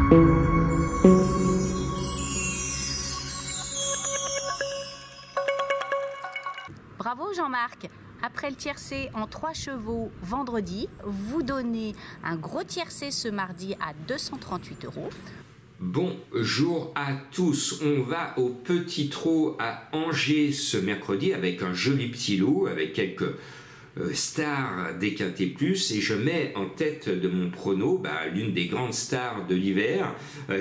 Bravo Jean-Marc. Après le tiercé en 3 chevaux vendredi, vous donnez un gros tiercé ce mardi à 238 €. Bonjour à tous, on va au Petit Trot à Angers ce mercredi avec un joli petit lot, avec quelques stars des Quintet Plus, et je mets en tête de mon prono l'une des grandes stars de l'hiver,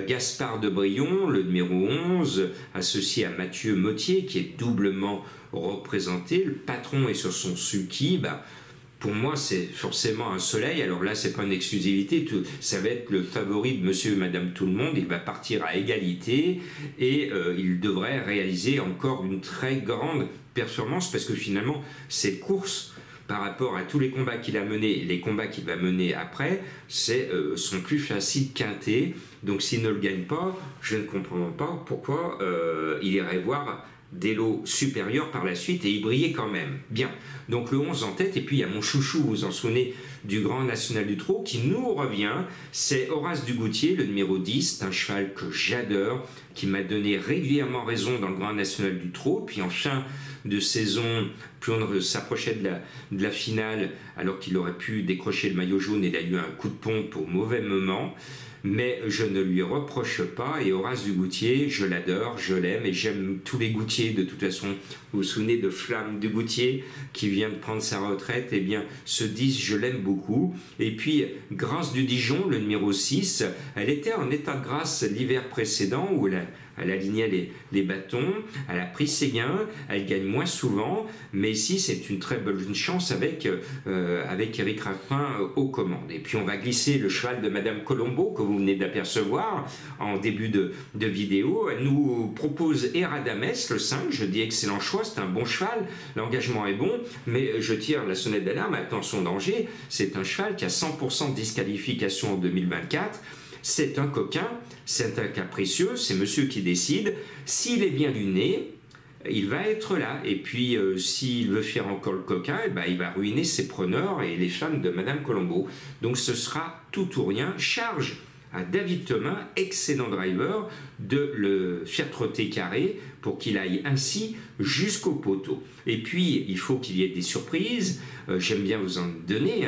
Gaspard de Brion, le numéro 11, associé à Mathieu Mottier, qui est doublement représenté. Le patron est sur son sulky. Pour moi, c'est forcément un soleil. Alors là, c'est pas une exclusivité. Ça va être le favori de monsieur et madame tout le monde. Il va partir à égalité et il devrait réaliser encore une très grande performance parce que finalement, cette course, par rapport à tous les combats qu'il a menés et les combats qu'il va mener après, sont plus faciles quintés. Donc s'il ne le gagne pas, je ne comprends pas pourquoi il irait voir des lots supérieurs par la suite et y briller quand même. Bien, donc le 11 en tête, et puis il y a mon chouchou, vous vous en souvenez, du Grand National du Trot, qui nous revient, c'est Horace Dugoutier, le numéro 10, c'est un cheval que j'adore, qui m'a donné régulièrement raison dans le Grand National du Trot, puis en fin de saison, plus on s'approchait de la finale, alors qu'il aurait pu décrocher le maillot jaune, il a eu un coup de pompe au mauvais moment, mais je ne lui reproche pas, et Horace Dugoutier, je l'adore, je l'aime, et j'aime tous les Goutiers, de toute façon. Vous vous souvenez de Flamme Dugoutier, qui vient de prendre sa retraite, eh bien, ce 10, je l'aime beaucoup. Et puis, Grâce du Dijon, le numéro 6, elle était en état de grâce l'hiver précédent, où elle alignait les bâtons, elle a pris ses gains, elle gagne moins souvent, mais ici c'est une très bonne chance avec Éric Raffin aux commandes. Et puis on va glisser le cheval de Madame Colombo que vous venez d'apercevoir en début de vidéo. Elle nous propose Eradames, le 5, je dis excellent choix, c'est un bon cheval, l'engagement est bon, mais je tire la sonnette d'alarme, attention danger, c'est un cheval qui a 100% de disqualification en 2024. C'est un coquin, c'est un capricieux, c'est monsieur qui décide. S'il est bien luné, il va être là. Et puis, s'il veut faire encore le coquin, il va ruiner ses preneurs et les femmes de Madame Colombo. Donc, ce sera tout ou rien. Charge à David Thomas, excellent driver, de le faire trotter carré pour qu'il aille ainsi jusqu'au poteau. Et puis, il faut qu'il y ait des surprises. J'aime bien vous en donner,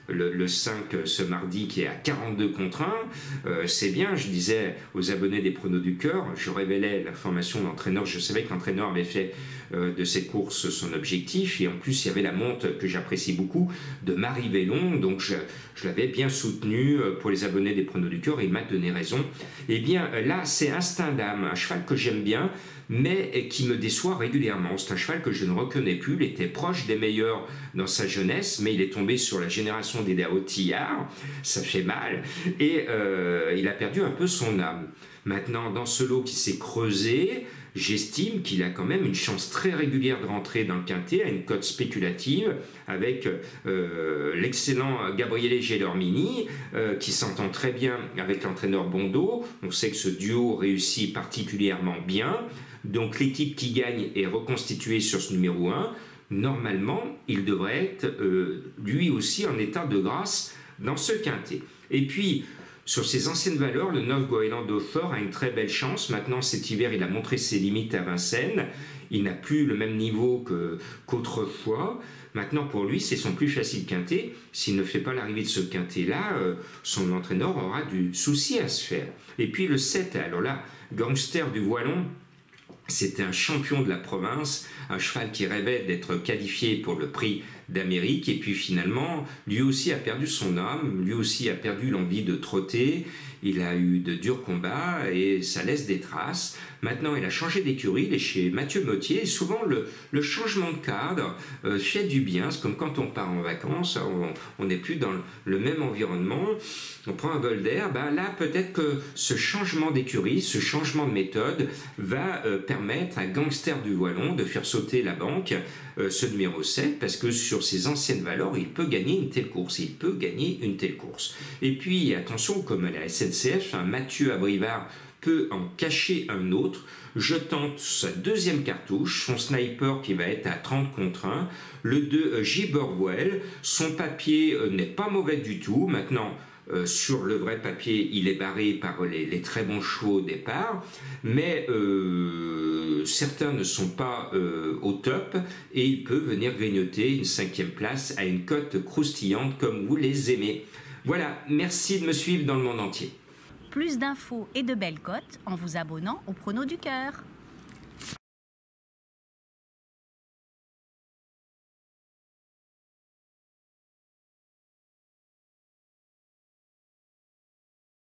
le 5 ce mardi qui est à 42 contre 1, c'est bien. Je disais aux abonnés des pronos du cœur, je révélais la formation d'entraîneur, je savais que l'entraîneur avait fait de cette course son objectif, et en plus il y avait la monte que j'apprécie beaucoup de Marie Vélon, donc je l'avais bien soutenu pour les abonnés des pronos du cœur, et il m'a donné raison. Et bien là c'est Instinct d'âme, un cheval que j'aime bien, mais qui me déçoit régulièrement. C'est un cheval que je ne reconnais plus, il était proche des meilleurs dans sa jeunesse, mais il est tombé sur la génération des Dao Tillard, ça fait mal, et il a perdu un peu son âme. Maintenant, dans ce lot qui s'est creusé, j'estime qu'il a quand même une chance très régulière de rentrer dans le quintet à une cote spéculative avec l'excellent Gabriele Gelormini qui s'entend très bien avec l'entraîneur Bondo. On sait que ce duo réussit particulièrement bien. Donc l'équipe qui gagne est reconstituée sur ce numéro 1. Normalement, il devrait être lui aussi en état de grâce dans ce quintet. Et puis, sur ses anciennes valeurs, le 9 Goéland d'Ophor a une très belle chance. Maintenant, cet hiver, il a montré ses limites à Vincennes. Il n'a plus le même niveau qu'autrefois. Maintenant, pour lui, c'est son plus facile quintet. S'il ne fait pas l'arrivée de ce quintet-là, son entraîneur aura du souci à se faire. Et puis le 7, alors là, Gangster du Voilon, c'était un champion de la province, un cheval qui rêvait d'être qualifié pour le prix d'Amérique, et puis finalement, lui aussi a perdu son âme, lui aussi a perdu l'envie de trotter, il a eu de durs combats et ça laisse des traces. Maintenant, il a changé d'écurie, il est chez Mathieu Mottier, et souvent le changement de cadre fait du bien. C'est comme quand on part en vacances, on n'est plus dans le même environnement, on prend un bol d'air, là peut-être que ce changement d'écurie, ce changement de méthode va permettre à Gangster du Voilon de faire sauter la banque, ce numéro 7, parce que sur ses anciennes valeurs, il peut gagner une telle course, Et puis, attention, comme à la SNCF, Mathieu Abrivard peut en cacher un autre. Je tente sa deuxième cartouche, son sniper qui va être à 30 contre 1, le de Giberwell. Son papier n'est pas mauvais du tout. Maintenant, sur le vrai papier, il est barré par les très bons chevaux au départ, mais certains ne sont pas au top et il peut venir grignoter une 5e place à une cote croustillante comme vous les aimez. Voilà, merci de me suivre dans le monde entier. Plus d'infos et de belles cotes en vous abonnant au Prono du Cœur.